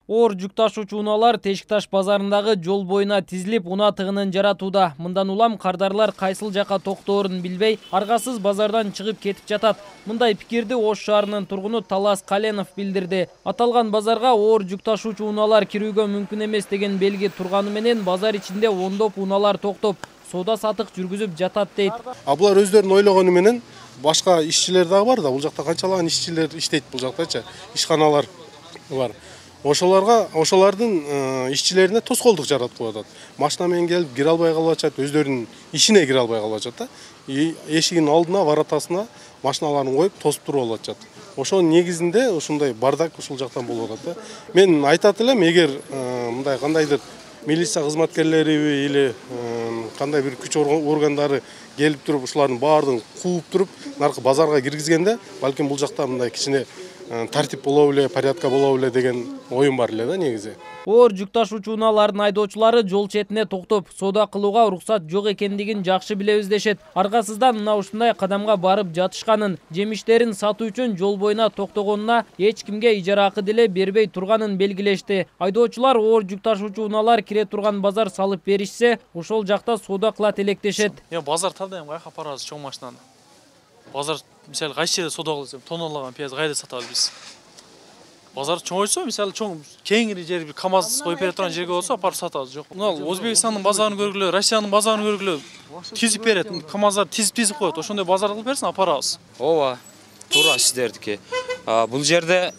Оор жүк ташуучу унаалар Тешикташ базарындагы жол боюна тизилип, унаа тыгынын жаратууда. Мындан улам кардарлар кайсыл жака токтоорун билбей, аргасыз базардан чыгып кетип жатат. Мындай пикирди Ош шаарынын тургуну Талас Каленов билдирди. Аталган базарга оор жүк ташуучу унаалар кирүүгө мүмкүн эмес деген белги турганы менен базар ичинде ондоп унаалар токтоп, соода сатык жүргүзүп жатат дейт. Булар өздөрүнүн ойлогону менен башка ишчилер дагы бар да, бул жакта канчалаган ишчилер иштейт бул жактачы, ишканалар бар. Ошолордун ишчилерине тоскоолдук жаратып атат. Машина менен келип кире албай калып атышат, өздөрүнүн ишине кире албай калып атышат да. Эшигинин алдына, воротасына машиналарын коюп тосуп туруп алып атышат. Ошонун негизинде ушундай бардак ушул жактан болуп атат да. Мен айтат элем, эгер мындай кандайдыр милиция кызматкерлери или кандай бир күч органдары келип туруп ушулардын баардыгын кууп туруп, наркы базарга киргизгенде, балким бул жакта мындай кичине тартип боло беле, порядка боло беле деген оюм бар эле да негизи. Оор жүк ташуучу унаалардын айдоочулары жол четине токтоп, соода кылууга уруксат жок экендигин жакшы билебиз дешет. Аргасыздан мына ушундай кадамга барып жатышканын, жемиштерин сатуу үчүн жол боюна токтогонуна эч кимге ижара акы деле бербей турганын белгилешти. Айдоочулар оор жүк ташуучу унаалар кире турган базар салып беришсе, ошол жакта соода кылат электешет. Базар тандайм кайка апарабыз чоң машинаны. Базар мисалы кайсы жерде соода кылсам, тонналаган пияз кайда сатабыз биз? Базар чоңойсо, мисалы чоң кеңири жер, бир КАМАЗ коюп бере турган жерге болсо, апарып сатабыз. Жок. Мына Өзбекстандын базарын көргүлө, Россиянын базарын көргүлө, тизип берет, КАМАЗдар тизип коет. Ошондой базар кылып берсин, апарабыз. Ооба, туура сиздердики. Бул жерде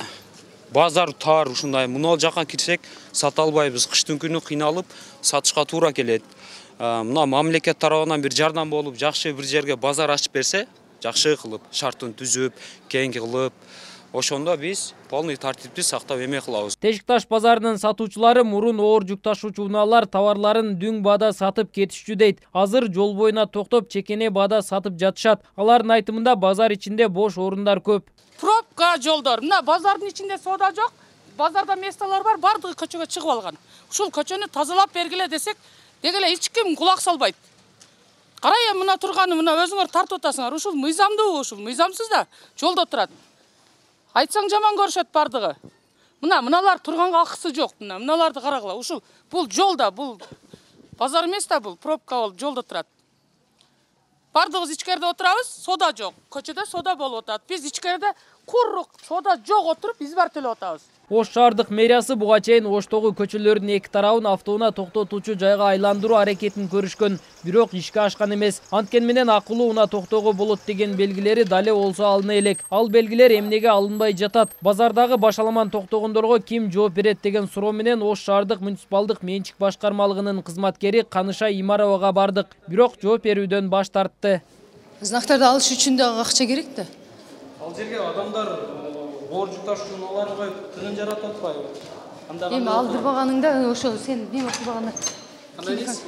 базар тар, ушундай мунал жака кирсек, сата албайбыз. Кыштын күнү кыйналып, сатышка туура келет. Мына мамлекет тарабынан бир жардам болуп, жакшы бир жерге базар ачып берсе, жакшы кылып, шартын түзүп, кең кылып, ошондо биз полный тартипти сактап эме кылабыз. Тешикташ базарынын сатуучулары мурун оор жүк ташуучу унаалар товарларын дүң баада сатып кетишчү дейт. Азыр жол боюна токтоп, чекене баада сатып жатышат. Алардын айтымында базар ичинде бош орундар көп. Пробка жолдор. Мына базардын ичинде соода жок. Базарда месталар бар, бардыгы көчөгө чыгып алган. Ушул көчөнү тазалап бергиле десек, дегеле эч ким кулак салбайт. Карай, мына турганы, мына өзүңөр тартып атасыңар. Ушул мыйзамдуу, ушул мыйзамсыз да жолдо турат. Айтсаң жаман көрүшөт бардыгы. Мыналар турганга акысы жок. Мыналарды карагыла. Ушул бул жолда, бул базар эмес да, бул пробка болуп жолдо турат. Бардыгыбыз ичкерде отурабыз, соода жок. Көчөдө соода болуп атат. Биз ичкерде куррук соода жок отуруп, избар төлөп атабыз. Ош шаардык мэриясы буга чейин Оштогу көчөлөрдүн эки тарабын автоунаа токтотуучу жайга айландыруу аракетин көрүшкөн, бирок ишке ашкан эмес. Анткени менен акылуу унаа токтоого болот деген белгилери дале болсо алына элек. Ал белгилер эмнеге алынбай жатат? Базардагы башаламан токтогондорго ким жооп берет деген суроо менен Ош шаардык муниципалдык менчик башкармалыгынын кызматкери Каныша Имаровага бардык, бирок жооп берүүдөн баш тартты. Знактарды алыш үчүн да акча керек да. Ал жерге адамдар оор жүк ташуучу унаалар коюп тыгын жаратып атпайбы? Эми алдырбаганыңда ошол сен неме кылбаганда. Кандай дейсиз?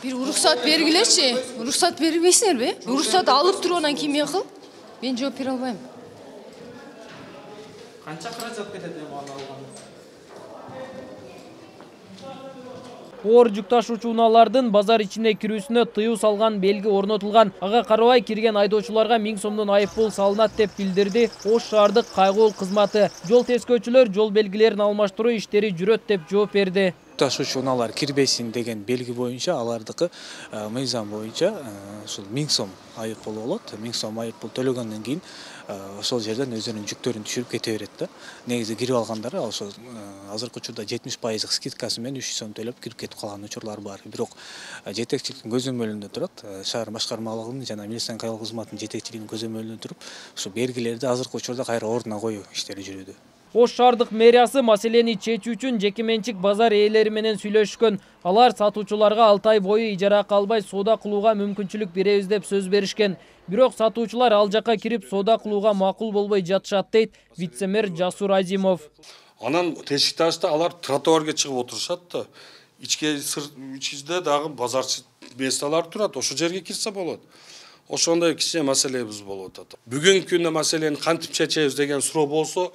Бир уруксат бергилечи. Уруксат бербейсиңерби? Уруксат алып туруп анан ким эме кыл? Мен жооп бере албайм. Канча каражат кетет эми аны алганда? Оор жүк ташуучу унаалардын базар ичине кирүүсүнө тыюу салган белги орнотулган. Ага карабай кирген айдоочуларга 1000 сомдон айыппул салынат деп билдирди Ош шаардык кайгуул кызматы. Жол тескөөчүлөр жол белгилерин алмаштыруу иштери жүрөт деп жооп берди. Ташуучу унаалар кирбесин деген белги боюнча, алардыкы мыйзам боюнча ушул 1000 сом айыппул болот. 1000 сом айыппул төлөгөндөн кийин ошол жерден өздөрүнүн жүктөрүн түшүрүп кете берет да. Негизи кирип алгандар ошол азыркы учурда 70% скидкасы менен 300 сом төлөп кирип кетип калган учурлар бар. Бирок жетекчиликтин көзөмөлүндө турат, шаар башкармалыгынын жана милициянын кайгыл кызматынын жетекчилигинин көзөмөлүндө туруп, ушу белгилерди азыркы учурда кайра ордуна коюу иштери жүрүүдө. Ош шаардык мэриясы маселени чечүү үчүн жеке менчик базар ээлери менен сүйлөшкөн. Алар сатуучуларга 6 ай бою ижара албай соода кылууга мүмкүнчүлүк беребиз деп сөз беришкен. Бирок сатуучулар ал жака кирип соода кылууга макул болбой жатышат дейт вице-мэр Жасур Азимов. Анан Тешикташта алар тротуарга чыгып отурушат да. Ичинде дагы базарчы месталар турат, ошол жерге кирсе болот. Ошондой кичине маселебиз болуп атат. Бүгүнкү күндө маселени кантип чечебиз деген суроо болсо,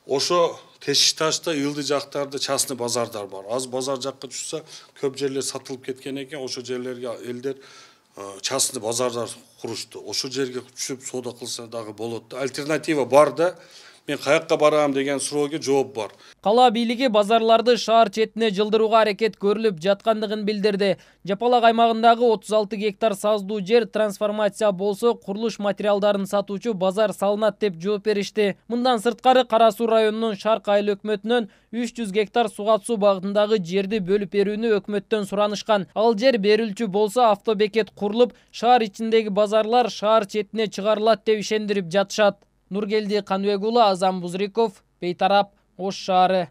ошо Тешикташта ылдый жактарда частный базардар бар. Аз базар жакка түшсө, көп жерлер сатылып кеткен экен, ошо жерлерге элдер частный базардар курушту. Ошо жерге түшүп соода кылса дагы болот. Альтернатива бар да. мен каякка барам деген суроого жооп бар. Кала бийлиги базарларды шаар четине жылдырууга аракет көрүлүп жаткандыгын билдирди. Жапалак аймагындагы 36 гектар саздуу жер трансформация болсо курулуш материалдарын сатуучу базар салынат деп жооп беришти. Мындан сырткары Кара Суу районунун Шарк айыл өкмөтүнөн 300 гектар Сугат-суу багытындагы жерди бөлүп берүүнү өкмөттөн суранышкан. Ал жер берилчү болсо автобекет курулуп, шаар ичиндеги базарлар шаар четине чыгарылат деп ишендирип жатышат. Нургелди Каныбек уулу, Азам Бузриков, Бейтарап, Ош шаары.